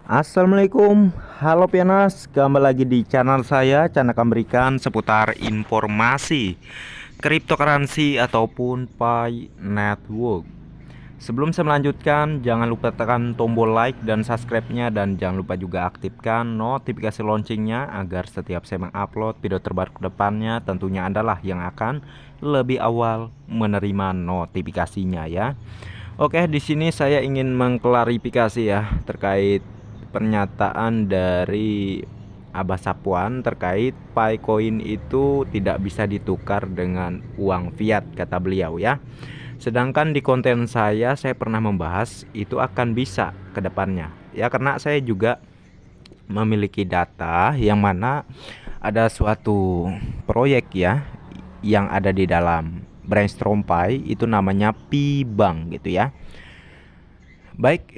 Assalamualaikum, halo Pianas, kembali lagi di channel saya. Channel akan berikan seputar informasi cryptocurrency ataupun Pi Network. Sebelum saya melanjutkan, jangan lupa tekan tombol like dan subscribe-nya, dan jangan lupa juga aktifkan notifikasi launchingnya agar setiap saya mengupload video terbaru ke depannya, tentunya adalah yang akan lebih awal menerima notifikasinya ya. Oke, di sini saya ingin mengklarifikasi ya terkait pernyataan dari Abah Sapuan terkait Picoin itu tidak bisa ditukar dengan uang fiat, kata beliau ya. Sedangkan di konten saya pernah membahas itu akan bisa ke depannya ya, karena saya juga memiliki data yang mana ada suatu proyek ya yang ada di dalam Brainstorm Pi, itu namanya Pi Bank gitu ya. Baik,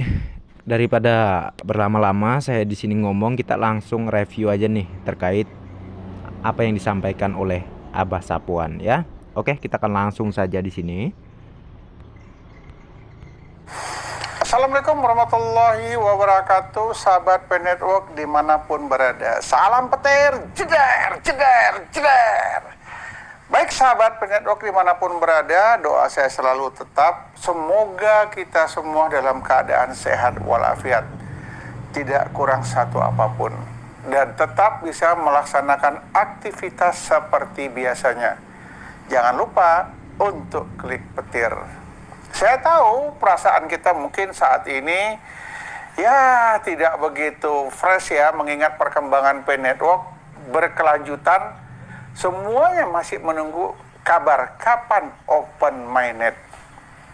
daripada berlama-lama saya di sini ngomong, kita langsung review aja nih terkait apa yang disampaikan oleh Abah Sapuan ya. Oke, kita akan langsung saja di sini. Assalamualaikum warahmatullahi wabarakatuh, sahabat Pi Network dimanapun berada. Salam petir, jeder, jeder, jeder. Baik sahabat Pi Network dimanapun berada, doa saya selalu tetap, semoga kita semua dalam keadaan sehat walafiat, tidak kurang satu apapun, dan tetap bisa melaksanakan aktivitas seperti biasanya. Jangan lupa untuk klik petir. Saya tahu perasaan kita mungkin saat ini ya tidak begitu fresh ya, mengingat perkembangan Pi Network berkelanjutan. Semuanya masih menunggu kabar kapan open mainnet.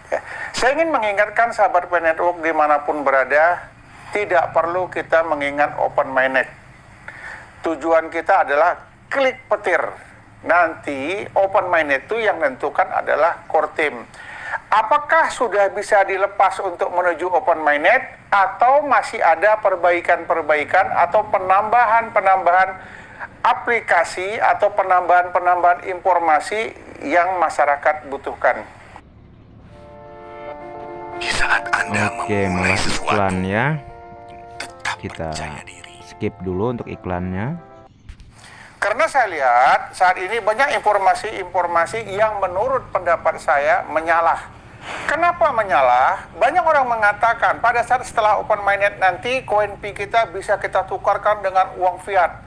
Ya. Saya ingin mengingatkan sahabat Pi Network dimanapun berada, tidak perlu kita mengingat open mainnet. Tujuan kita adalah klik petir. Nanti open mainnet itu yang menentukan adalah core team. Apakah sudah bisa dilepas untuk menuju open mainnet, atau masih ada perbaikan-perbaikan atau penambahan-penambahan aplikasi atau penambahan-penambahan informasi yang masyarakat butuhkan. Di saat Anda memulai sesuatu, iklan ya. tetap Kita percaya diri. skip dulu untuk iklannya. Karena saya lihat saat ini banyak informasi-informasi yang menurut pendapat saya menyalah. Kenapa menyalah? Banyak orang mengatakan pada saat setelah open mainnet nanti koin Pi kita bisa kita tukarkan dengan uang fiat.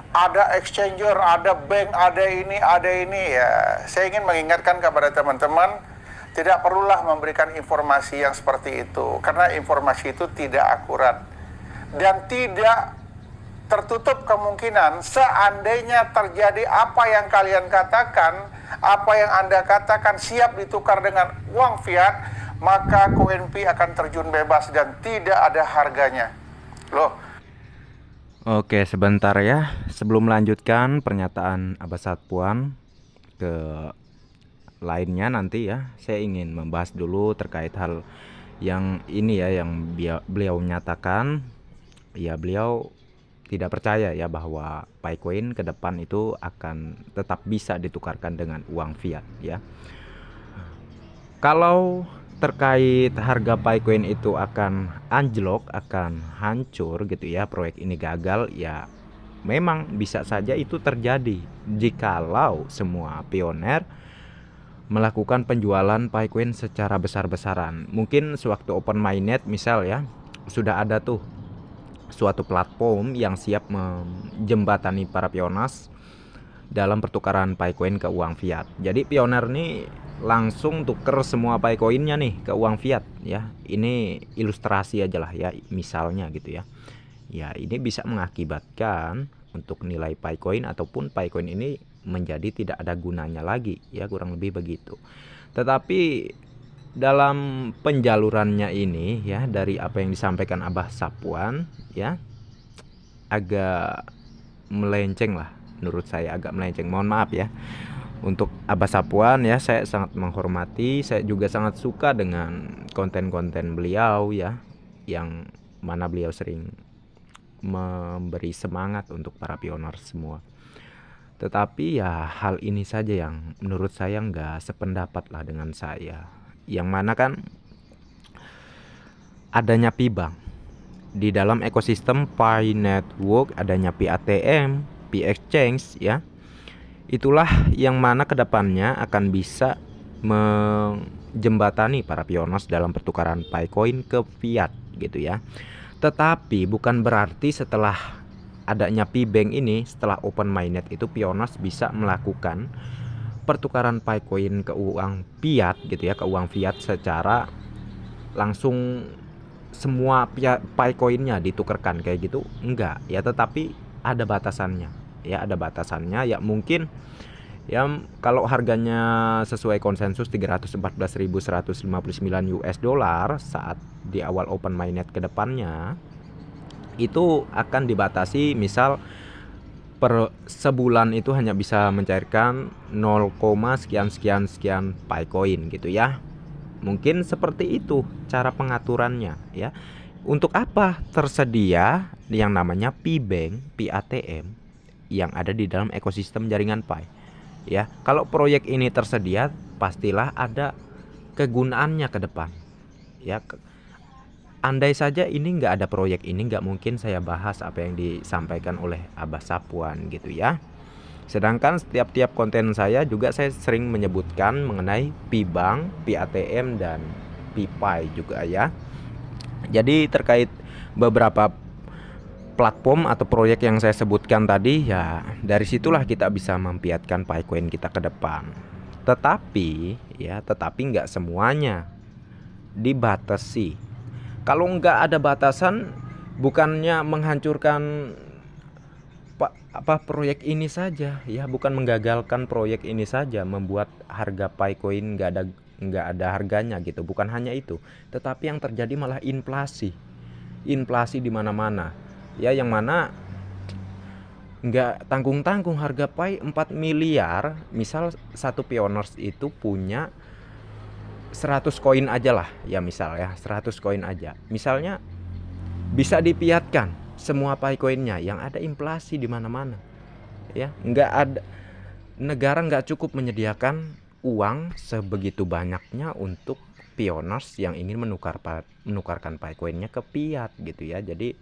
Ada exchanger, ada bank, ada ini ya. Saya ingin mengingatkan kepada teman-teman, tidak perlulah memberikan informasi yang seperti itu, karena informasi itu tidak akurat dan tidak tertutup kemungkinan seandainya terjadi apa yang kalian katakan, apa yang Anda katakan siap ditukar dengan uang fiat, maka koin Pi akan terjun bebas dan tidak ada harganya. Loh. Oke, sebentar ya. Sebelum melanjutkan pernyataan Abah Sapuan ke lainnya nanti ya, saya ingin membahas dulu terkait hal yang ini ya, yang beliau menyatakan ya, beliau tidak percaya ya bahwa Picoin ke depan itu akan tetap bisa ditukarkan dengan uang fiat ya. Kalau terkait harga Picoin itu akan anjlok, akan hancur gitu ya, proyek ini gagal ya, memang bisa saja itu terjadi jikalau semua pioner melakukan penjualan Picoin secara besar-besaran. Mungkin sewaktu open mainnet misal ya, sudah ada tuh suatu platform yang siap menjembatani para pionas dalam pertukaran Picoin ke uang fiat. Jadi pioner nih langsung tuker semua Picoinnya nih ke uang fiat ya. Ini ilustrasi aja lah ya, misalnya gitu ya. Ya, ini bisa mengakibatkan untuk nilai Picoin ataupun Picoin ini menjadi tidak ada gunanya lagi ya, kurang lebih begitu. Tetapi dalam penjalurannya ini ya, dari apa yang disampaikan Abah Sapuan ya, agak melenceng lah menurut saya, agak melenceng. Mohon maaf ya untuk Abah Sapuan ya, saya sangat menghormati, saya juga sangat suka dengan konten-konten beliau ya, yang mana beliau sering memberi semangat untuk para pioner semua. Tetapi ya hal ini saja yang menurut saya nggak sependapat lah dengan saya, yang mana kan adanya Pi Bank di dalam ekosistem Pi Network adanya Pi ATM, Pi Exchange ya. Itulah yang mana kedepannya akan bisa menjembatani para pioneers dalam pertukaran Picoin ke fiat gitu ya. Tetapi bukan berarti setelah adanya Pi Bank ini, setelah open mainnet itu pioneers bisa melakukan pertukaran Picoin ke uang fiat gitu ya, ke uang fiat secara langsung semua Picoinnya ditukarkan kayak gitu, enggak ya. Tetapi ada batasannya ya, ada batasannya ya. Mungkin ya kalau harganya sesuai konsensus 314.159 US dollar saat di awal open mainnet ke depannya itu akan dibatasi, misal per sebulan itu hanya bisa mencairkan 0, sekian sekian sekian Picoin gitu ya. Mungkin seperti itu cara pengaturannya ya. Untuk apa tersedia yang namanya Pi Bank, Pi ATM yang ada di dalam ekosistem jaringan Pi ya. Kalau proyek ini tersedia, pastilah ada kegunaannya ke depan ya. Andai saja ini nggak ada proyek ini, nggak mungkin saya bahas apa yang disampaikan oleh Abah Sapuan gitu ya. Sedangkan setiap konten saya juga saya sering menyebutkan mengenai Pi Bank, Pi ATM, dan Pi Pi juga ya. Jadi terkait beberapa platform atau proyek yang saya sebutkan tadi ya, dari situlah kita bisa mempiatkan Picoin kita ke depan. Tetapi nggak semuanya dibatasi. Kalau nggak ada batasan, bukannya menghancurkan proyek ini saja ya, bukan menggagalkan proyek ini saja, membuat harga Picoin nggak ada harganya gitu. Bukan hanya itu, tetapi yang terjadi malah inflasi di mana-mana ya, yang mana nggak tanggung-tanggung harga Pi 4 miliar. Misal satu pioneers itu punya 100 koin aja lah ya, misal ya 100 koin aja, misalnya bisa dipiatkan semua Picoinnya, yang ada inflasi di mana-mana ya. Nggak ada, negara nggak cukup menyediakan uang sebegitu banyaknya untuk pioneers yang ingin menukarkan Picoinnya ke fiat gitu ya. Jadi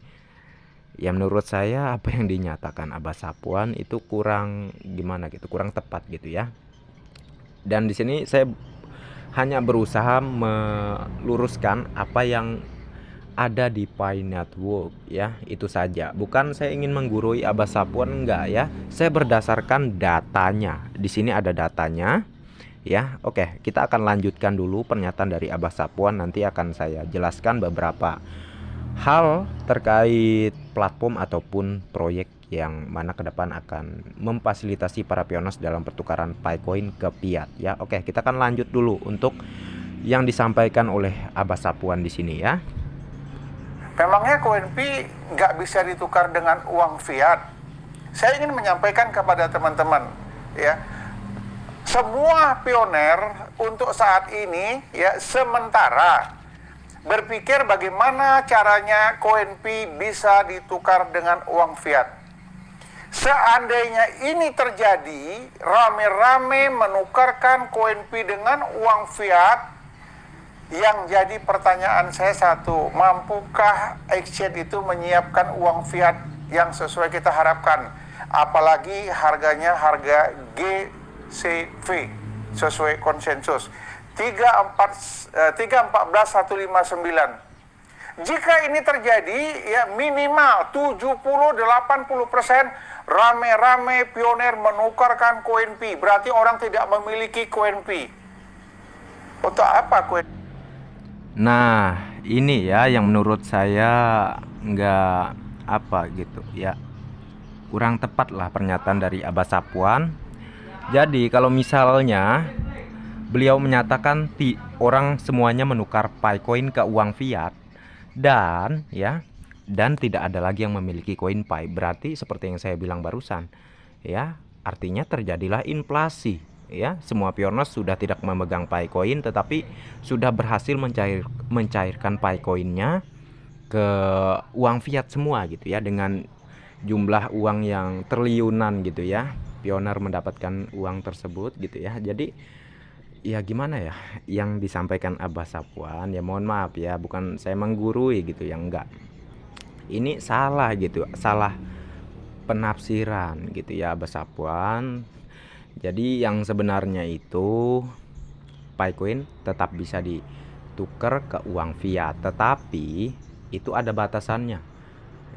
ya menurut saya apa yang dinyatakan Abah Sapuan itu kurang gimana gitu, kurang tepat gitu ya. Dan di sini saya hanya berusaha meluruskan apa yang ada di Pi Network ya, itu saja. Bukan saya ingin menggurui Abah Sapuan, enggak ya. Saya berdasarkan datanya. Di sini ada datanya ya. Oke, kita akan lanjutkan dulu pernyataan dari Abah Sapuan. Nanti akan saya jelaskan beberapa hal terkait platform ataupun proyek yang mana ke depan akan memfasilitasi para pioneers dalam pertukaran Picoin ke fiat ya. Oke, kita akan lanjut dulu untuk yang disampaikan oleh Abah Sapuan di sini ya. Memangnya koin Pi nggak bisa ditukar dengan uang fiat? Saya ingin menyampaikan kepada teman-teman ya, semua pioner untuk saat ini ya sementara berpikir bagaimana caranya koin Pi bisa ditukar dengan uang fiat. Seandainya ini terjadi, rame-rame menukarkan koin Pi dengan uang fiat, yang jadi pertanyaan saya satu, mampukah exchange itu menyiapkan uang fiat yang sesuai kita harapkan? Apalagi harganya harga GCV sesuai konsensus 314.159. Jika ini terjadi ya minimal 70-80% rame-rame pioner menukarkan koin Pi, berarti orang tidak memiliki koin Pi. Untuk apa koin? Nah, ini ya yang menurut saya nggak apa gitu ya, kurang tepat lah pernyataan dari Abah Sapuan. Jadi kalau misalnya beliau menyatakan orang semuanya menukar Picoin ke uang fiat dan tidak ada lagi yang memiliki koin Pi, berarti seperti yang saya bilang barusan ya, artinya terjadilah inflasi ya. Semua pioneers sudah tidak memegang Picoin, tetapi sudah berhasil mencairkan Picoinnya ke uang fiat semua gitu ya, dengan jumlah uang yang triliunan gitu ya. Pioner mendapatkan uang tersebut gitu ya. Jadi ya gimana ya yang disampaikan Abah Sapuan, ya mohon maaf ya, bukan saya menggurui gitu ya, enggak. Ini salah gitu, salah penafsiran gitu ya Abah Sapuan. Jadi yang sebenarnya itu Picoin tetap bisa ditukar ke uang fiat, tetapi itu ada batasannya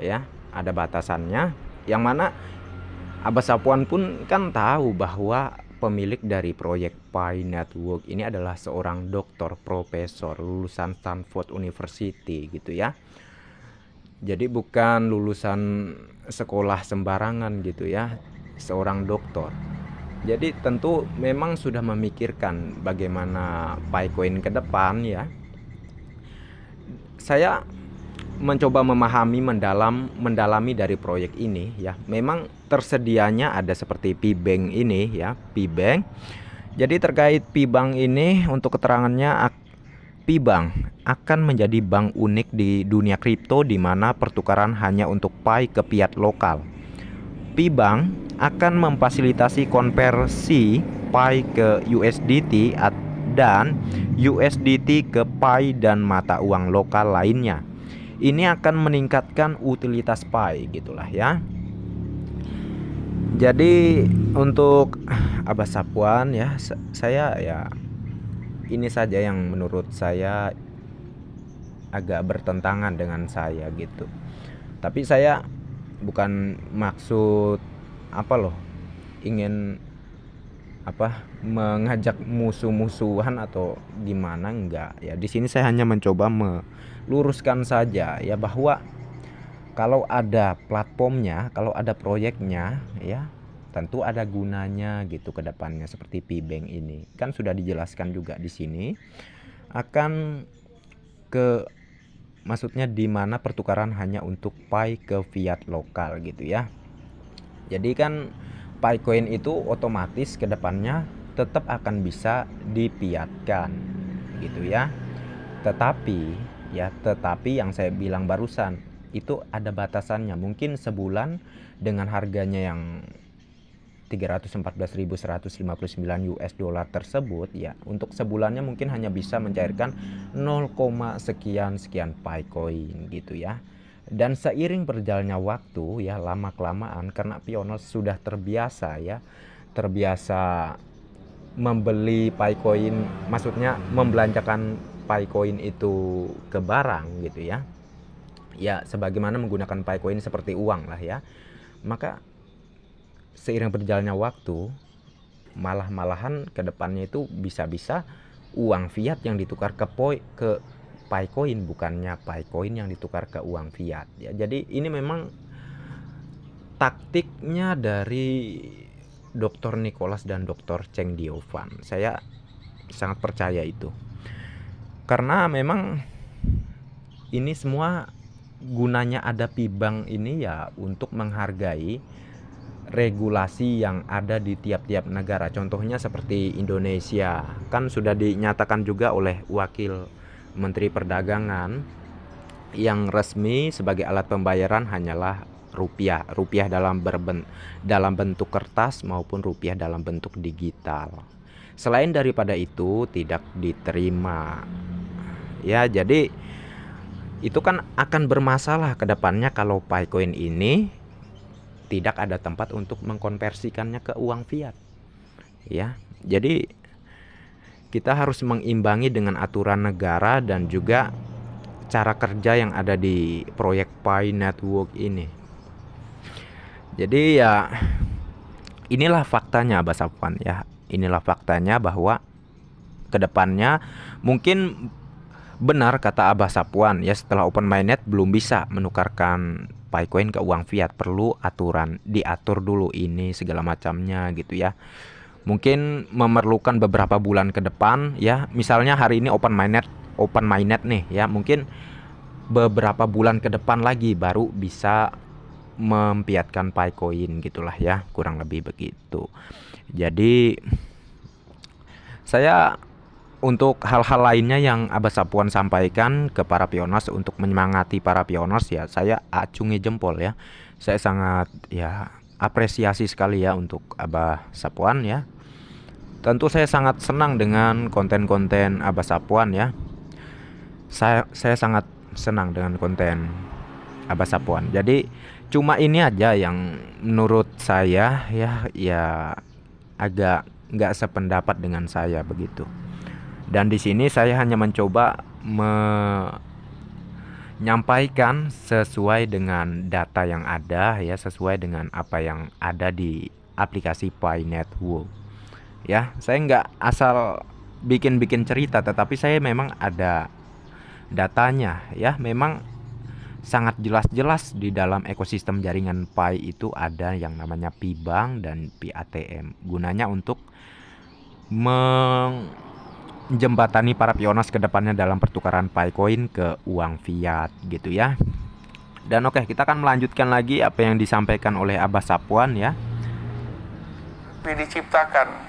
ya, ada batasannya, yang mana Abah Sapuan pun kan tahu bahwa pemilik dari proyek Pi Network ini adalah seorang doktor profesor lulusan Stanford University gitu ya. Jadi bukan lulusan sekolah sembarangan gitu ya, seorang doktor. Jadi tentu memang sudah memikirkan bagaimana Picoin ke depan ya. Saya mencoba memahami mendalami dari proyek ini ya. Memang tersedianya ada seperti P-Bank ini ya, P-Bank. Jadi terkait P-Bank ini untuk keterangannya, P-Bank akan menjadi bank unik di dunia kripto di mana pertukaran hanya untuk Pi ke fiat lokal. P-Bank akan memfasilitasi konversi Pi ke USDT dan USDT ke Pi dan mata uang lokal lainnya. Ini akan meningkatkan utilitas Pi gitulah ya. Jadi untuk Abah Sapuan ya, saya ya ini saja yang menurut saya agak bertentangan dengan saya gitu. Tapi saya bukan maksud apa loh, ingin apa mengajak musuh-musuhan atau gimana, enggak ya. Di sini saya hanya mencoba meluruskan saja ya, bahwa kalau ada platformnya, kalau ada proyeknya ya, tentu ada gunanya gitu ke depannya. Seperti P-Bank ini kan sudah dijelaskan juga di sini, akan ke maksudnya di mana pertukaran hanya untuk Pi ke fiat lokal gitu ya. Jadi kan Picoin itu otomatis ke depannya tetap akan bisa dipiatkan gitu ya. Tetapi yang saya bilang barusan itu ada batasannya. Mungkin sebulan dengan harganya yang 314.159 US dollar tersebut ya, untuk sebulannya mungkin hanya bisa mencairkan 0, sekian Picoin gitu ya. Dan seiring berjalannya waktu ya, lama kelamaan karena Pioneer sudah terbiasa ya, terbiasa membeli Picoin, maksudnya membelanjakan Picoin itu ke barang gitu ya. Ya sebagaimana menggunakan Picoin seperti uang lah ya. Maka seiring berjalannya waktu, malahan ke depannya itu bisa-bisa uang fiat yang ditukar ke Picoin, bukannya Picoin yang ditukar ke uang fiat ya. Jadi ini memang taktiknya dari Dr. Nicholas dan Dr. Cheng Diovan. Saya sangat percaya itu. Karena memang ini semua gunanya ada P-Bank ini ya untuk menghargai regulasi yang ada di tiap-tiap negara. Contohnya seperti Indonesia, kan sudah dinyatakan juga oleh Wakil Menteri Perdagangan yang resmi sebagai alat pembayaran hanyalah rupiah dalam bentuk kertas maupun rupiah dalam bentuk digital. Selain daripada itu tidak diterima. Ya, jadi itu kan akan bermasalah ke depannya kalau Picoin ini tidak ada tempat untuk mengkonversikannya ke uang fiat. Ya. Jadi kita harus mengimbangi dengan aturan negara dan juga cara kerja yang ada di proyek Pi Network ini. Jadi ya inilah faktanya Abah Sapuan ya. Inilah faktanya bahwa kedepannya mungkin benar kata Abah Sapuan ya, setelah open mainnet belum bisa menukarkan Picoin ke uang fiat, perlu diatur dulu ini segala macamnya gitu ya. Mungkin memerlukan beberapa bulan ke depan ya. Misalnya hari ini open mainnet nih ya, mungkin beberapa bulan ke depan lagi baru bisa mempiatkan Picoin gitulah ya, kurang lebih begitu. Jadi saya untuk hal-hal lainnya yang Abah Sapuan sampaikan ke para pioners untuk menyemangati para pioners ya, saya acungi jempol ya. Saya sangat ya apresiasi sekali ya untuk Abah Sapuan ya. Tentu saya sangat senang dengan konten-konten Abah Sapuan ya. Saya sangat senang dengan konten Abah Sapuan. Jadi cuma ini aja yang menurut saya ya agak nggak sependapat dengan saya begitu. Dan di sini saya hanya mencoba menyampaikan sesuai dengan data yang ada ya, sesuai dengan apa yang ada di aplikasi Pi Network. Ya, saya nggak asal bikin-bikin cerita, tetapi saya memang ada datanya ya. Memang sangat jelas-jelas di dalam ekosistem jaringan Pi itu ada yang namanya Pi Bank dan Pi ATM. Gunanya untuk menjembatani para pionas ke depannya dalam pertukaran Pi coin ke uang fiat gitu ya. Dan oke, kita akan melanjutkan lagi apa yang disampaikan oleh Abah Sapuan ya. Diciptakan.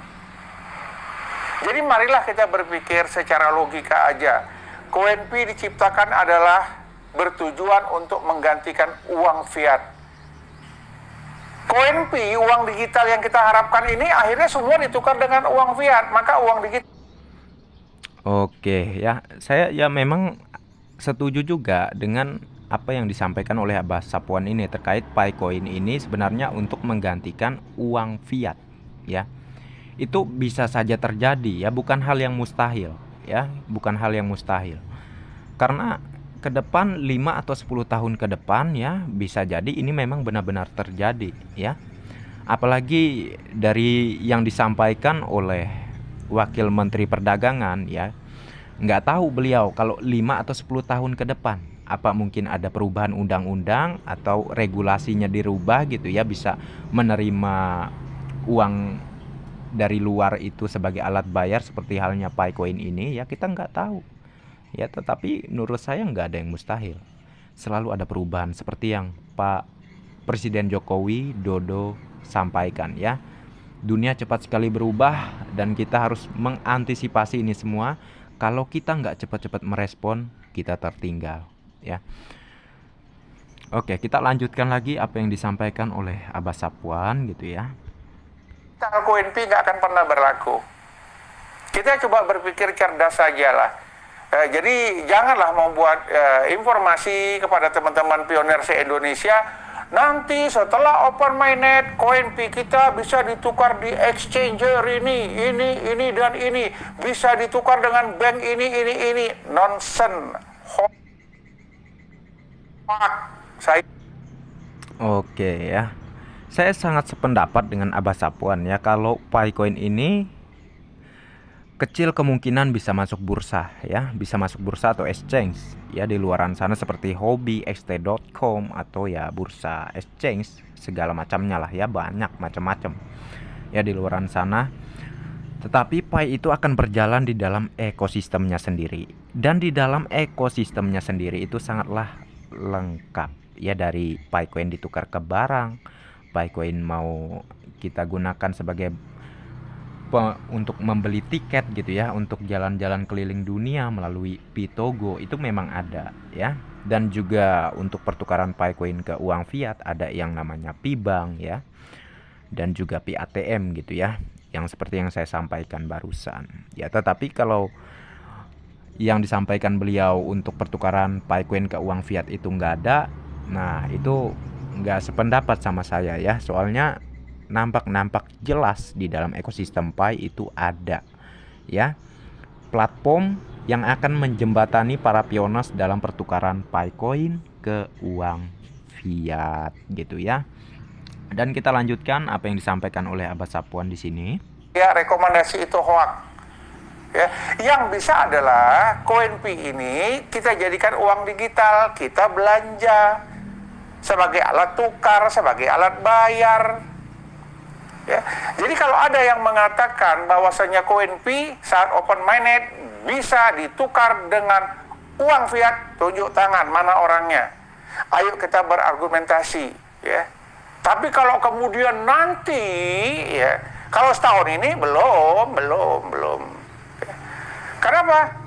Jadi marilah kita berpikir secara logika aja. Koin Pi diciptakan adalah bertujuan untuk menggantikan uang fiat. Koin Pi, uang digital yang kita harapkan ini akhirnya semua ditukar dengan uang fiat, maka uang digital. Oke ya, saya ya memang setuju juga dengan apa yang disampaikan oleh Abah Sapuan ini terkait Pi coin ini sebenarnya untuk menggantikan uang fiat ya. Itu bisa saja terjadi ya, bukan hal yang mustahil ya, bukan hal yang mustahil. Karena ke depan 5 atau 10 tahun ke depan ya bisa jadi ini memang benar-benar terjadi ya. Apalagi dari yang disampaikan oleh Wakil Menteri Perdagangan ya, nggak tahu beliau kalau 5 atau 10 tahun ke depan apa mungkin ada perubahan undang-undang atau regulasinya dirubah gitu ya, bisa menerima uang dari luar itu sebagai alat bayar seperti halnya Pi coin ini ya, kita nggak tahu ya. Tetapi menurut saya nggak ada yang mustahil, selalu ada perubahan seperti yang Pak Presiden Jokowi Dodo sampaikan ya. Dunia cepat sekali berubah dan kita harus mengantisipasi ini semua. Kalau kita nggak cepat-cepat merespon, kita tertinggal ya. Oke, kita lanjutkan lagi apa yang disampaikan oleh Abah Sapuan gitu ya. Koin Pi nggak akan pernah berlaku. Kita coba berpikir cerdas saja lah. Jadi janganlah membuat informasi kepada teman-teman pionir se-Indonesia. Nanti setelah open mainnet, koin Pi kita bisa ditukar di exchanger ini dan ini. Bisa ditukar dengan bank ini. Nonsense. Hoax. Saya Oke ya. Saya sangat sependapat dengan Abah Sapuan ya, kalau Pi coin ini kecil kemungkinan bisa masuk bursa ya, bisa masuk bursa atau exchange ya di luaran sana seperti Huobi, xt.com atau ya bursa exchange segala macamnya lah ya, banyak macam-macam ya di luaran sana. Tetapi Pi itu akan berjalan di dalam ekosistemnya sendiri, dan di dalam ekosistemnya sendiri itu sangatlah lengkap ya, dari Pi coin ditukar ke barang, Pi coin mau kita gunakan sebagai untuk membeli tiket gitu ya, untuk jalan-jalan keliling dunia melalui Pitogo itu memang ada ya. Dan juga untuk pertukaran Pi coin ke uang fiat ada yang namanya Pi Bank ya, dan juga Pi ATM gitu ya, yang seperti yang saya sampaikan barusan ya. Tetapi kalau yang disampaikan beliau untuk pertukaran Pi coin ke uang fiat itu nggak ada, nah itu nggak sependapat sama saya ya. Soalnya nampak jelas di dalam ekosistem Pi itu ada ya platform yang akan menjembatani para pionas dalam pertukaran Pi coin ke uang fiat gitu ya. Dan kita lanjutkan apa yang disampaikan oleh Abah Sapuan di sini. ya rekomendasi itu hoax. Ya, yang bisa adalah koin Pi ini kita jadikan uang digital, kita belanja sebagai alat tukar, sebagai alat bayar. Ya. Jadi kalau ada yang mengatakan bahwasanya koin Pi saat open mainnet bisa ditukar dengan uang fiat, tunjuk tangan mana orangnya. Ayo kita berargumentasi ya. Tapi kalau kemudian nanti ya, kalau setahun ini belum. Ya. Kenapa?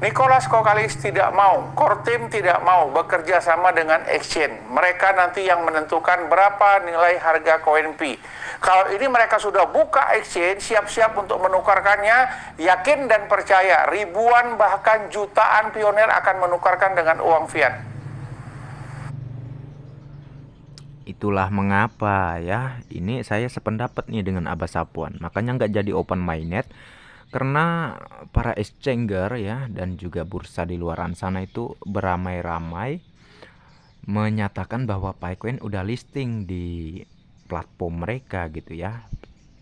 Nicholas Kokalis tidak mau, core team tidak mau bekerja sama dengan exchange. Mereka nanti yang menentukan berapa nilai harga koin Pi. Kalau ini mereka sudah buka exchange, siap-siap untuk menukarkannya, yakin dan percaya ribuan bahkan jutaan pionir akan menukarkan dengan uang fiat. Itulah mengapa ya, ini saya sependapat nih dengan Abah Sapuan. Makanya nggak jadi open minded karena para exchanger ya dan juga bursa di luaran sana itu beramai-ramai menyatakan bahwa Picoin udah listing di platform mereka gitu ya.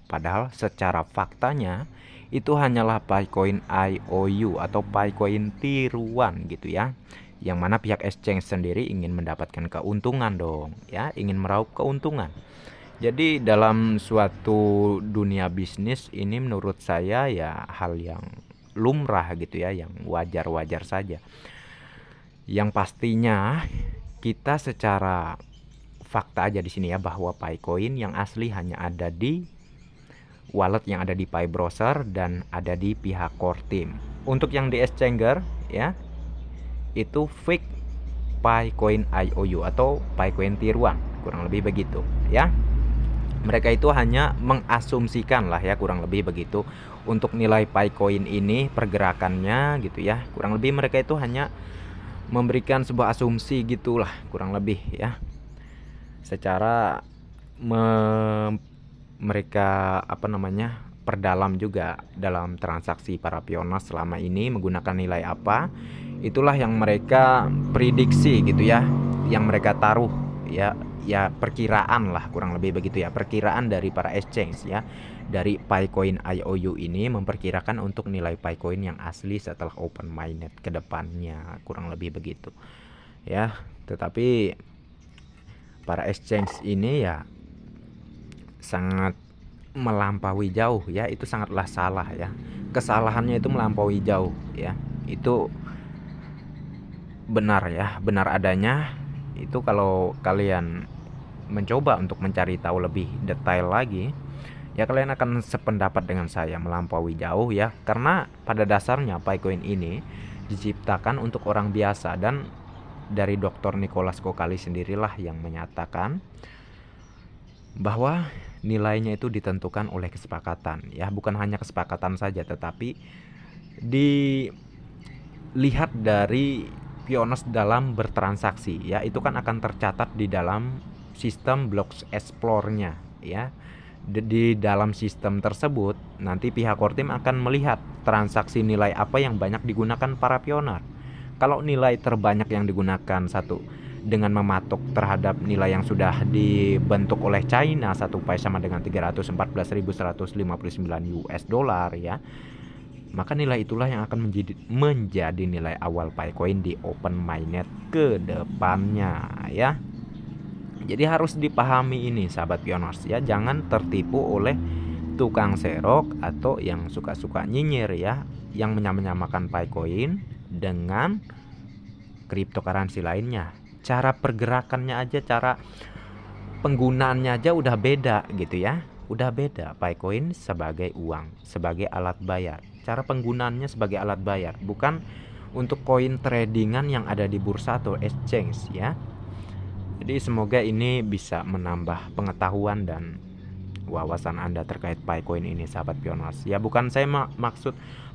Padahal secara faktanya itu hanyalah Picoin IOU atau Picoin tiruan gitu ya. Yang mana pihak exchange sendiri ingin mendapatkan keuntungan dong ya, ingin meraup keuntungan. Jadi dalam suatu dunia bisnis ini menurut saya ya hal yang lumrah gitu ya, yang wajar-wajar saja. Yang pastinya kita secara fakta aja di sini ya bahwa Picoin yang asli hanya ada di wallet yang ada di Pi Browser dan ada di pihak core team. Untuk yang di exchanger ya itu fake Picoin IOU atau Picoin tiruan, kurang lebih begitu ya. Mereka itu hanya mengasumsikan lah ya, kurang lebih begitu, untuk nilai Picoin ini pergerakannya gitu ya. Kurang lebih mereka itu hanya memberikan sebuah asumsi gitulah kurang lebih ya. Secara mereka perdalam juga dalam transaksi para pioner selama ini menggunakan nilai apa, itulah yang mereka prediksi gitu ya, yang mereka taruh ya, perkiraan lah kurang lebih begitu ya, perkiraan dari para exchange ya, dari Picoin IOU ini memperkirakan untuk nilai Picoin yang asli setelah open mainnet ke depannya, kurang lebih begitu ya. Tetapi para exchange ini ya sangat melampaui jauh ya, itu sangatlah salah ya. Kesalahannya itu melampaui jauh ya. Itu benar ya, benar adanya. Itu kalau kalian mencoba untuk mencari tahu lebih detail lagi, ya kalian akan sependapat dengan saya, melampaui jauh ya. Karena pada dasarnya Picoin ini diciptakan untuk orang biasa, dan dari Dr. Nicholas Kokali sendirilah yang menyatakan bahwa nilainya itu ditentukan oleh kesepakatan ya, bukan hanya kesepakatan saja tetapi dilihat dari pioners dalam bertransaksi ya, itu kan akan tercatat di dalam sistem blocks explore-nya ya. Di dalam sistem tersebut nanti pihak core team akan melihat transaksi nilai apa yang banyak digunakan para pioner. Kalau nilai terbanyak yang digunakan satu dengan mematok terhadap nilai yang sudah dibentuk oleh China, 1 Pi sama dengan 314.159 US dollar ya, maka nilai itulah yang akan menjadi nilai awal Picoin di open mainnet ke depannya ya. Jadi harus dipahami ini sahabat pioners ya, jangan tertipu oleh tukang serok atau yang suka-suka nyinyir ya, yang menyamakan Picoin dengan cryptocurrency lainnya. Cara pergerakannya aja, cara penggunaannya aja udah beda gitu ya, udah beda. Picoin sebagai uang, sebagai alat bayar, cara penggunaannya sebagai alat bayar, bukan untuk koin tradingan yang ada di bursa atau exchange ya. Jadi semoga ini bisa menambah pengetahuan dan wawasan Anda terkait Picoin ini sahabat pioners ya. Bukan saya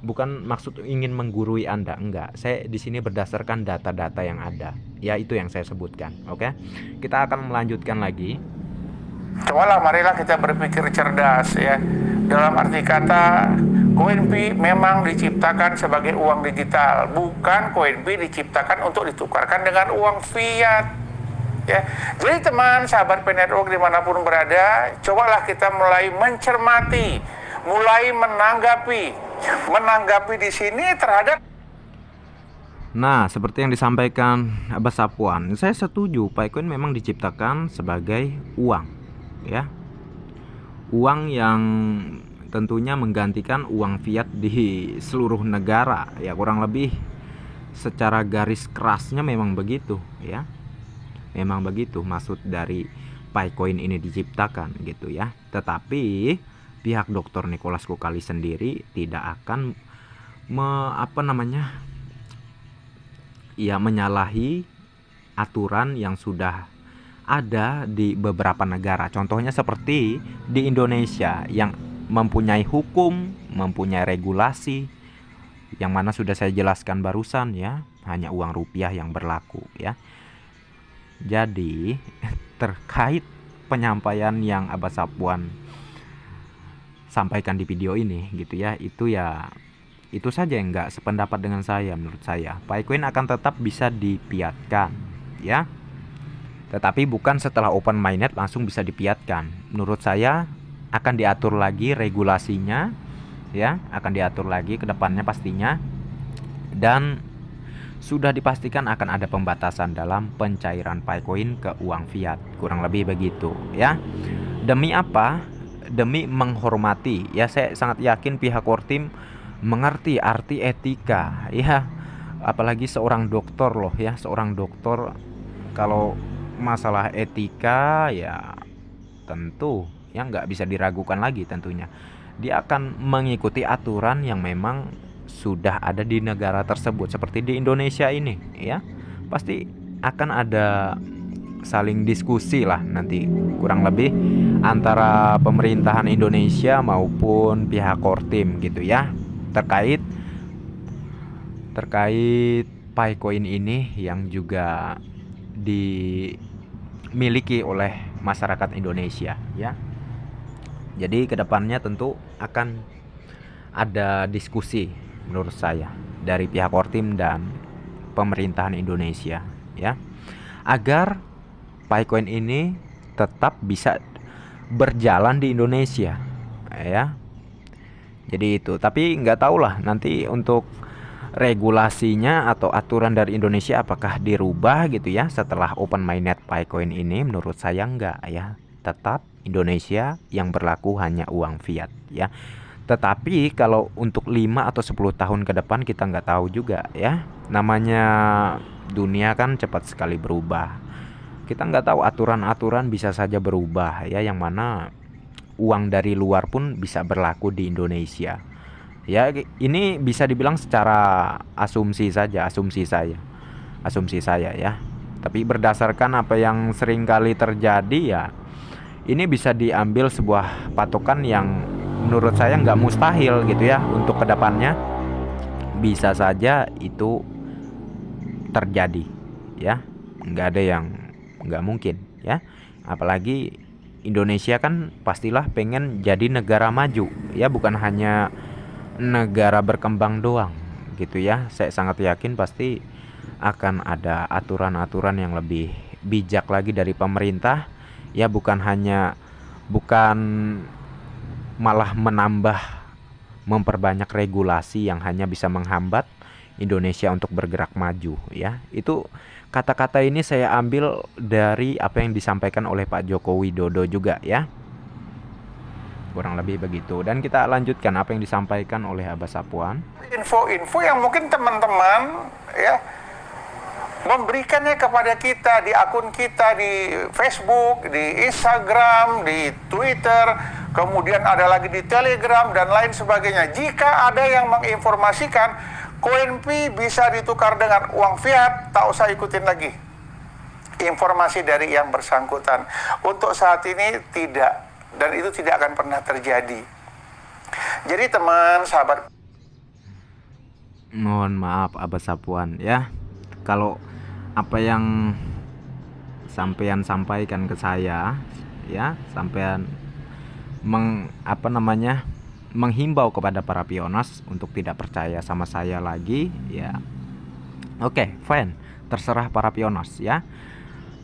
bukan maksud ingin menggurui Anda, enggak. Saya di sini berdasarkan data-data yang ada ya, itu yang saya sebutkan. Oke, kita akan melanjutkan lagi. Cobalah, marilah kita berpikir cerdas ya. Dalam arti kata, Koinbi memang diciptakan sebagai uang digital, bukan Koinbi diciptakan untuk ditukarkan dengan uang fiat. Ya, jadi teman sahabat Pi Network dimanapun berada, cobalah kita mulai mencermati, mulai menanggapi di sini terhadap. Nah, seperti yang disampaikan Abah Sapuan, saya setuju Picoin memang diciptakan sebagai uang ya, uang yang tentunya menggantikan uang fiat di seluruh negara ya, kurang lebih secara garis kerasnya memang begitu ya. Memang begitu maksud dari Picoin ini diciptakan gitu ya. Tetapi pihak Dr. Nicholas Kokali sendiri tidak akan menyalahi aturan yang sudah ada di beberapa negara. Contohnya seperti di Indonesia yang mempunyai hukum, mempunyai regulasi, yang mana sudah saya jelaskan barusan ya, hanya uang rupiah yang berlaku ya. Jadi terkait penyampaian yang Abbas Sapuan sampaikan di video ini gitu ya, itu saja yang nggak sependapat dengan saya. Menurut saya PiKoin akan tetap bisa dipiatkan ya, tetapi bukan setelah open mainnet langsung bisa dipiatkan. Menurut saya akan diatur lagi regulasinya ya, akan diatur lagi ke depannya pastinya, dan sudah dipastikan akan ada pembatasan dalam pencairan PiKoin ke uang fiat, kurang lebih begitu ya. Demi apa? Demi menghormati ya, saya sangat yakin pihak Kortim mengerti arti etika ya, apalagi seorang dokter loh ya, seorang dokter kalau masalah etika ya tentu ya nggak bisa diragukan lagi. Tentunya dia akan mengikuti aturan yang memang sudah ada di negara tersebut. Seperti di Indonesia ini ya, pasti akan ada saling diskusi lah nanti kurang lebih antara pemerintahan Indonesia maupun pihak Kortim gitu ya, terkait PiKoin ini yang juga dimiliki oleh masyarakat Indonesia ya. Jadi kedepannya tentu akan ada diskusi menurut saya dari pihak Kortim dan pemerintahan Indonesia ya, agar PiKoin ini tetap bisa berjalan di Indonesia ya. Jadi itu, tapi nggak tahu lah nanti untuk regulasinya atau aturan dari Indonesia apakah dirubah gitu ya setelah open mainnet PiKoin ini. Menurut saya enggak ya, tetap Indonesia yang berlaku hanya uang fiat ya. Tetapi kalau untuk 5 atau 10 tahun ke depan kita nggak tahu juga ya, namanya dunia kan cepat sekali berubah. Kita nggak tahu, aturan-aturan bisa saja berubah ya, yang mana uang dari luar pun bisa berlaku di Indonesia ya. Ini bisa dibilang secara asumsi saja, asumsi saya ya, tapi berdasarkan apa yang sering kali terjadi ya, ini bisa diambil sebuah patokan yang menurut saya nggak mustahil gitu ya, untuk kedepannya bisa saja itu terjadi ya, nggak ada yang nggak mungkin ya. Apalagi Indonesia kan pastilah pengen jadi negara maju ya, bukan hanya negara berkembang doang gitu ya. Saya sangat yakin pasti akan ada aturan-aturan yang lebih bijak lagi dari pemerintah ya, bukan malah memperbanyak regulasi yang hanya bisa menghambat Indonesia untuk bergerak maju ya. Itu kata-kata ini saya ambil dari apa yang disampaikan oleh Pak Joko Widodo juga ya, kurang lebih begitu. Dan kita lanjutkan apa yang disampaikan oleh Abbas Sapuan. Info-info yang mungkin teman-teman ya memberikannya kepada kita di akun kita di Facebook, di Instagram, di Twitter, kemudian ada lagi di Telegram dan lain sebagainya. Jika ada yang menginformasikan koin Pi bisa ditukar dengan uang fiat, tak usah ikutin lagi informasi dari yang bersangkutan. Untuk saat ini tidak, dan itu tidak akan pernah terjadi. Jadi teman, sahabat, mohon maaf Abbas Sapuan ya, kalau apa yang sampean sampaikan ke saya ya, sampean menghimbau kepada para pionas untuk tidak percaya sama saya lagi ya. Oke, fine, terserah para pionas ya.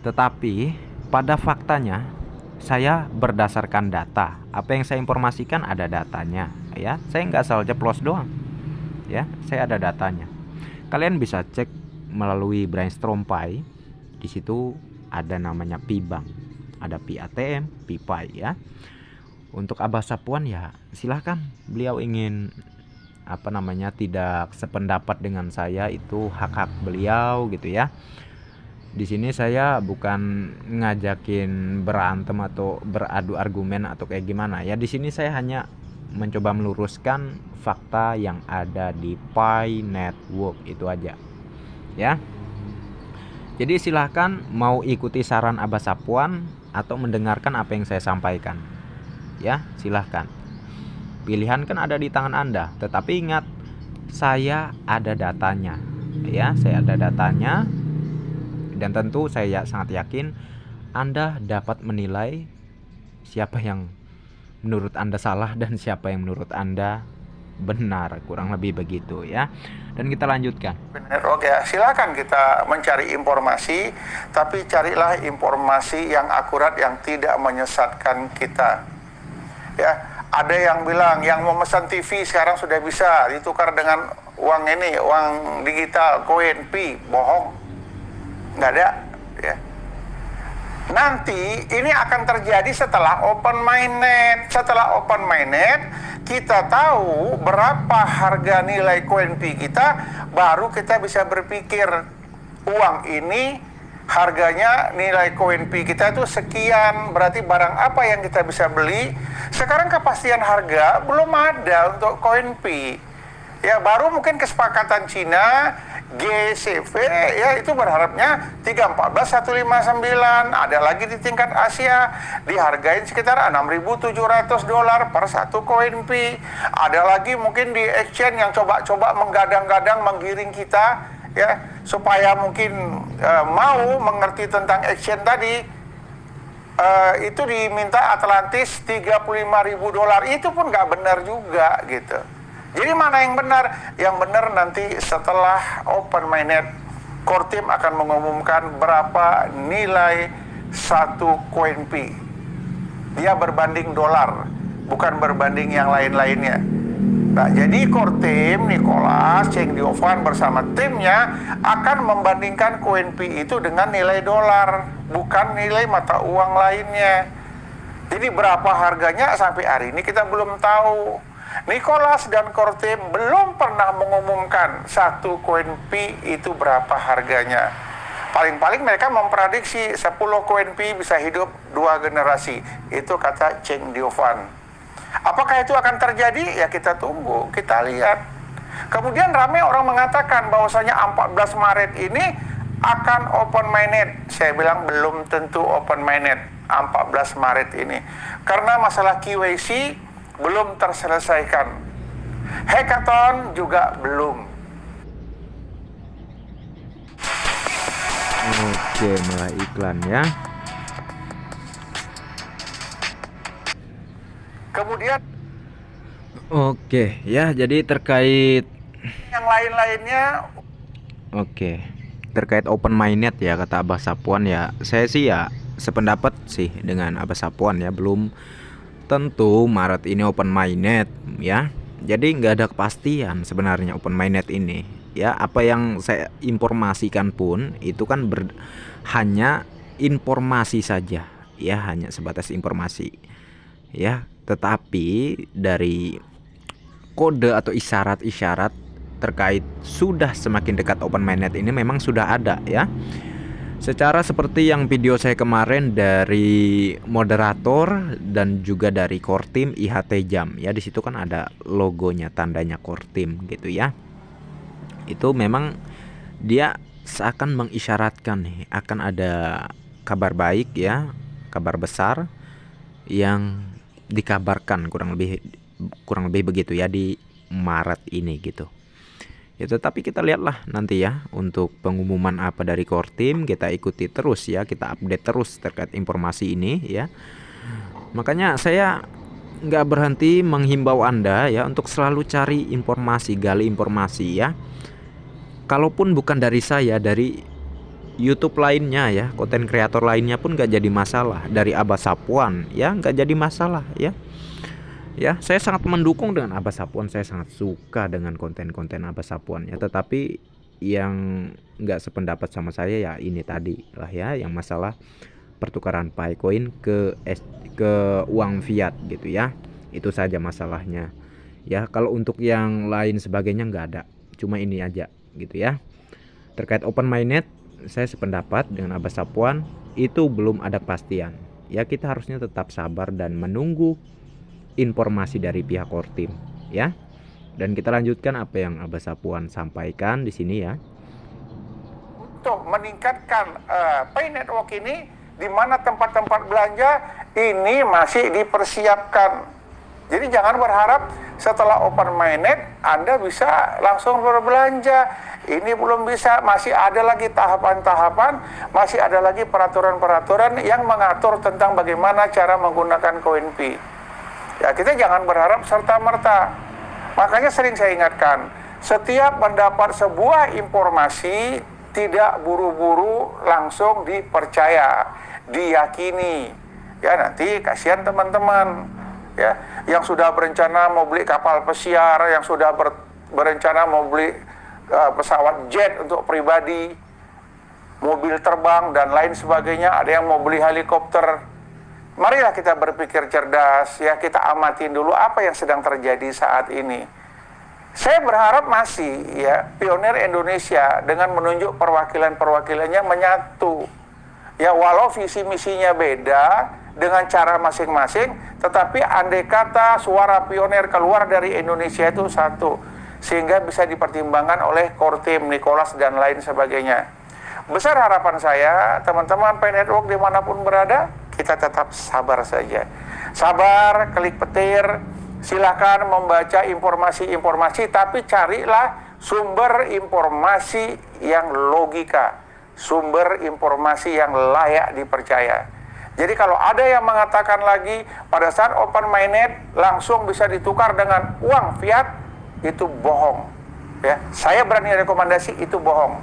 Tetapi pada faktanya saya berdasarkan data, apa yang saya informasikan ada datanya ya. Saya nggak asal jeplos doang ya, saya ada datanya. Kalian bisa cek melalui Brainstorm Pi. Di situ ada namanya Pi Bank, ada Pi ATM, Pi Pi ya. Untuk Abbas Sapuan ya silahkan, beliau ingin tidak sependapat dengan saya, itu hak-hak beliau gitu ya. Di sini saya bukan ngajakin berantem atau beradu argumen atau kayak gimana ya. Di sini saya hanya mencoba meluruskan fakta yang ada di Pi Network, itu aja ya. Jadi silahkan mau ikuti saran Abbas Sapuan atau mendengarkan apa yang saya sampaikan ya, silahkan. Pilihan kan ada di tangan Anda, tetapi ingat, saya ada datanya ya, saya ada datanya. Dan tentu saya sangat yakin Anda dapat menilai siapa yang menurut Anda salah dan siapa yang menurut Anda benar, kurang lebih begitu ya. Dan kita lanjutkan. Network ya, silakan kita mencari informasi, tapi carilah informasi yang akurat yang tidak menyesatkan kita. Ya, ada yang bilang yang memesan TV sekarang sudah bisa ditukar dengan uang ini, uang digital, koin, bohong, nggak ada. Ya. Nanti ini akan terjadi setelah open mainnet. Setelah open mainnet, kita tahu berapa harga nilai koin Pi kita, baru kita bisa berpikir uang ini harganya nilai koin Pi kita itu sekian, berarti barang apa yang kita bisa beli. Sekarang kepastian harga belum ada untuk koin Pi. Ya, baru mungkin kesepakatan Cina GCV ya itu berharapnya 314.159, ada lagi di tingkat Asia dihargain sekitar $6.700 per satu koin Pi. Ada lagi mungkin di exchange yang coba-coba menggadang-gadang menggiring kita ya supaya mungkin mau mengerti tentang exchange tadi. Itu diminta Atlantis $35.000, itu pun nggak benar juga gitu. Jadi mana yang benar? Yang benar nanti setelah open mainnet, core team akan mengumumkan berapa nilai satu koin Pi. Dia berbanding dolar, bukan berbanding yang lain-lainnya. Nah, jadi core team Nicholas Cheng Diovan bersama timnya akan membandingkan koin Pi itu dengan nilai dolar, bukan nilai mata uang lainnya. Jadi berapa harganya sampai hari ini kita belum tahu. Nicholas dan core team belum pernah mengumumkan satu koin Pi itu berapa harganya. Paling-paling mereka memprediksi 10 koin Pi bisa hidup 2 generasi. Itu kata Cheng Diovan. Apakah itu akan terjadi? Ya kita tunggu, kita lihat. Kemudian ramai orang mengatakan bahwasanya 14 Maret ini akan open mainnet. Saya bilang belum tentu open mainnet 14 Maret ini. Karena masalah KYC belum terselesaikan. Hackathon juga belum. Oke, mulai iklan ya. Kemudian Oke, ya jadi terkait yang lain-lainnya. Oke, terkait open mainnet ya kata Abah Sapuan ya. Saya sih ya sependapat sih dengan Abah Sapuan ya, belum tentu Maret ini open mainnet ya. Jadi nggak ada kepastian sebenarnya open mainnet ini ya. Apa yang saya informasikan pun itu kan hanya informasi saja ya, hanya sebatas informasi ya. Tetapi dari kode atau isyarat-isyarat terkait sudah semakin dekat open mainnet ini memang sudah ada ya. Secara seperti yang video saya kemarin dari moderator dan juga dari core team IHT Jam ya, di situ kan ada logonya, tandanya core team gitu ya. Itu memang dia seakan mengisyaratkan nih akan ada kabar baik ya, kabar besar yang dikabarkan kurang lebih begitu ya di Maret ini gitu. Ya, tetapi kita lihatlah nanti ya untuk pengumuman apa dari core team, kita ikuti terus ya, kita update terus terkait informasi ini ya. Makanya saya nggak berhenti menghimbau Anda ya untuk selalu cari informasi, gali informasi ya. Kalaupun bukan dari saya, dari YouTube lainnya ya, konten kreator lainnya pun nggak jadi masalah. Dari Abah Sapuan ya nggak jadi masalah ya. Ya, saya sangat mendukung dengan Abah Sapuan, saya sangat suka dengan konten-konten Abah Sapuan ya. Tetapi yang nggak sependapat sama saya ya ini tadi lah ya, yang masalah pertukaran Picoin ke uang fiat gitu ya. Itu saja masalahnya. Ya, kalau untuk yang lain sebagainya nggak ada. Cuma ini aja gitu ya. Terkait open mainnet, saya sependapat dengan Abah Sapuan, itu belum ada kepastian. Ya, kita harusnya tetap sabar dan menunggu informasi dari pihak core team ya. Dan kita lanjutkan apa yang Abah Sapuan sampaikan di sini ya. Untuk meningkatkan Pay Network ini, di mana tempat-tempat belanja ini masih dipersiapkan Jadi jangan berharap setelah open mainnet Anda bisa langsung berbelanja. Ini belum bisa, masih ada lagi tahapan-tahapan, masih ada lagi peraturan-peraturan yang mengatur tentang bagaimana cara menggunakan Koinpi. Ya, kita jangan berharap serta-merta. Makanya sering saya ingatkan, setiap mendapat sebuah informasi tidak buru-buru langsung dipercaya, diyakini. Ya, nanti kasihan teman-teman ya yang sudah berencana mau beli kapal pesiar, yang sudah berencana mau beli pesawat jet untuk pribadi, mobil terbang dan lain sebagainya, ada yang mau beli helikopter. Marilah kita berpikir cerdas ya, kita amatin dulu apa yang sedang terjadi saat ini. Saya berharap masih ya pionir Indonesia dengan menunjuk perwakilan-perwakilannya menyatu. Ya, walau visi misinya beda dengan cara masing-masing, tetapi andai kata suara pionir keluar dari Indonesia itu satu, sehingga bisa dipertimbangkan oleh core team, Nicholas dan lain sebagainya. Besar harapan saya, teman-teman Pi Network dimanapun berada, kita tetap sabar saja. Sabar, klik petir, silakan membaca informasi-informasi, tapi carilah sumber informasi yang logika, sumber informasi yang layak dipercaya. Jadi kalau ada yang mengatakan lagi pada saat open mainnet langsung bisa ditukar dengan uang fiat, itu bohong. Ya, saya berani rekomendasi itu bohong.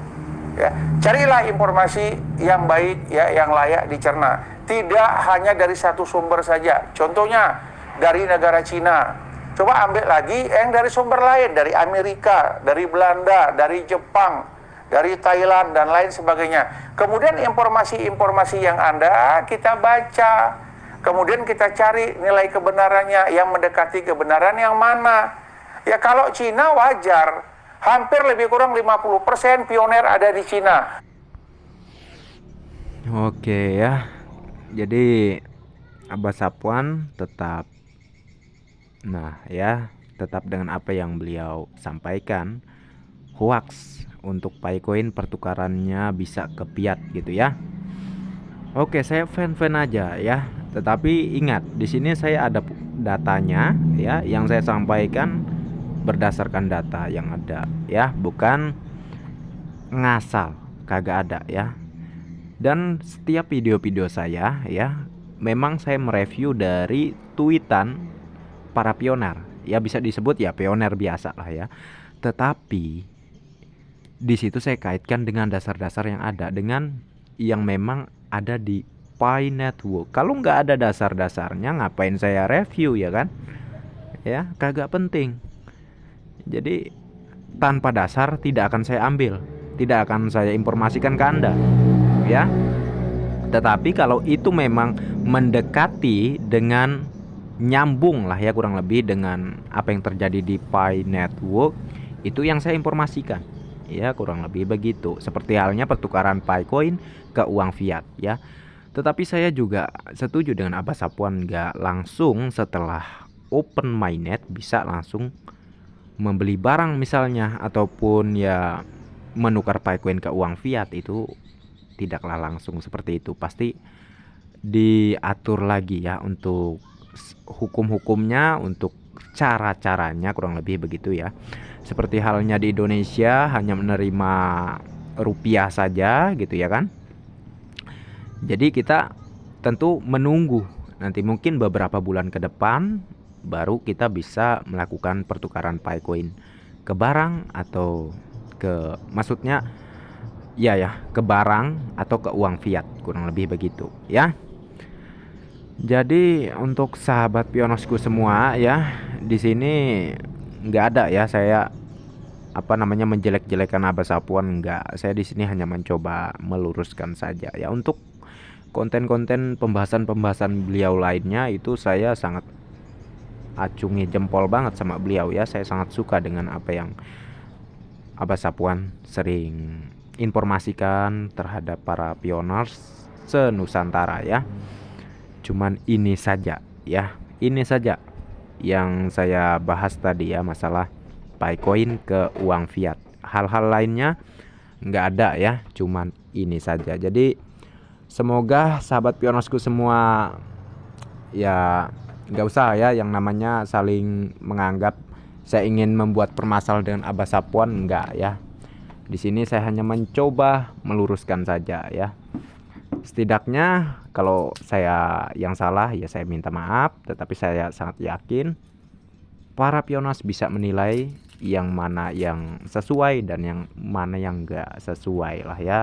Ya, carilah informasi yang baik ya, yang layak dicerna. Tidak hanya dari satu sumber saja. Contohnya dari negara Cina. Coba ambil lagi yang dari sumber lain, dari Amerika, dari Belanda, dari Jepang, dari Thailand dan lain sebagainya. Kemudian informasi-informasi yang ada kita baca, kemudian kita cari nilai kebenarannya yang mendekati kebenaran yang mana. Ya kalau Cina wajar, hampir lebih kurang 50% pionir ada di Cina. Oke ya. Jadi Abbas Sapwan tetap tetap dengan apa yang beliau sampaikan. Hoax untuk Picoin pertukarannya bisa ke fiat gitu ya. Oke, saya fan-fan aja ya. Tetapi ingat, di sini saya ada datanya ya, yang saya sampaikan berdasarkan data yang ada ya, bukan ngasal, kagak ada ya. Dan setiap video-video saya ya, memang saya mereview dari tweetan para pioner. Ya bisa disebut ya pioner biasa lah ya. Tetapi di situ saya kaitkan dengan dasar-dasar yang ada, dengan yang memang ada di Pi Network. Kalau nggak ada dasar-dasarnya, ngapain saya review ya kan? Ya, kagak penting. Jadi tanpa dasar tidak akan saya ambil, tidak akan saya informasikan ke Anda. Ya. Tetapi kalau itu memang mendekati dengan nyambung lah ya kurang lebih dengan apa yang terjadi di Pi Network, itu yang saya informasikan. Ya kurang lebih begitu, seperti halnya pertukaran Picoin ke uang fiat ya. Tetapi saya juga setuju dengan Abbas Sapwan, nggak langsung setelah open mainnet bisa langsung membeli barang misalnya, ataupun ya menukar Picoin ke uang fiat, itu tidaklah langsung seperti itu. Pasti diatur lagi ya untuk hukum-hukumnya, untuk cara-caranya, kurang lebih begitu ya. Seperti halnya di Indonesia hanya menerima rupiah saja gitu ya kan. Jadi kita tentu menunggu nanti mungkin beberapa bulan ke depan baru kita bisa melakukan pertukaran Picoin ke barang atau ke, maksudnya ya ke barang atau ke uang fiat, kurang lebih begitu ya. Jadi untuk sahabat pionosku semua ya, di sini nggak ada ya saya menjelek-jelekan Abbas Sapwan, enggak. Saya di sini hanya mencoba meluruskan saja ya. Untuk konten-konten pembahasan beliau lainnya itu saya sangat acungi jempol banget sama beliau ya. Saya sangat suka dengan apa yang Abbas Sapwan sering informasikan terhadap para pioners se-Nusantara ya. Cuman ini saja yang saya bahas tadi ya, masalah Picoin ke uang fiat. Hal-hal lainnya nggak ada ya, cuman ini saja. Jadi semoga sahabat pionosku semua ya nggak usah ya yang namanya saling menganggap saya ingin membuat permasalahan dengan Abah Sapuan, enggak ya. Di sini saya hanya mencoba meluruskan saja ya. Setidaknya kalau saya yang salah ya saya minta maaf, tetapi saya sangat yakin para pionas bisa menilai yang mana yang sesuai dan yang mana yang enggak sesuai lah ya.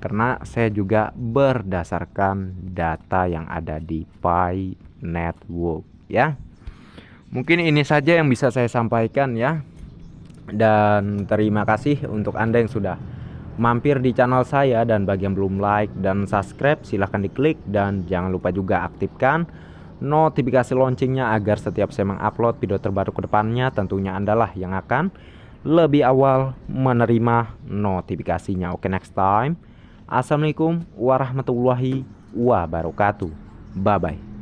Karena saya juga berdasarkan data yang ada di Pi Network ya. Mungkin ini saja yang bisa saya sampaikan ya. Dan terima kasih untuk Anda yang sudah mampir di channel saya, dan bagi yang belum like dan subscribe silahkan diklik, dan jangan lupa juga aktifkan notifikasi loncengnya agar setiap saya mengupload video terbaru ke depannya tentunya Anda lah yang akan lebih awal menerima notifikasinya. Oke, next time. Assalamualaikum warahmatullahi wabarakatuh. Bye bye.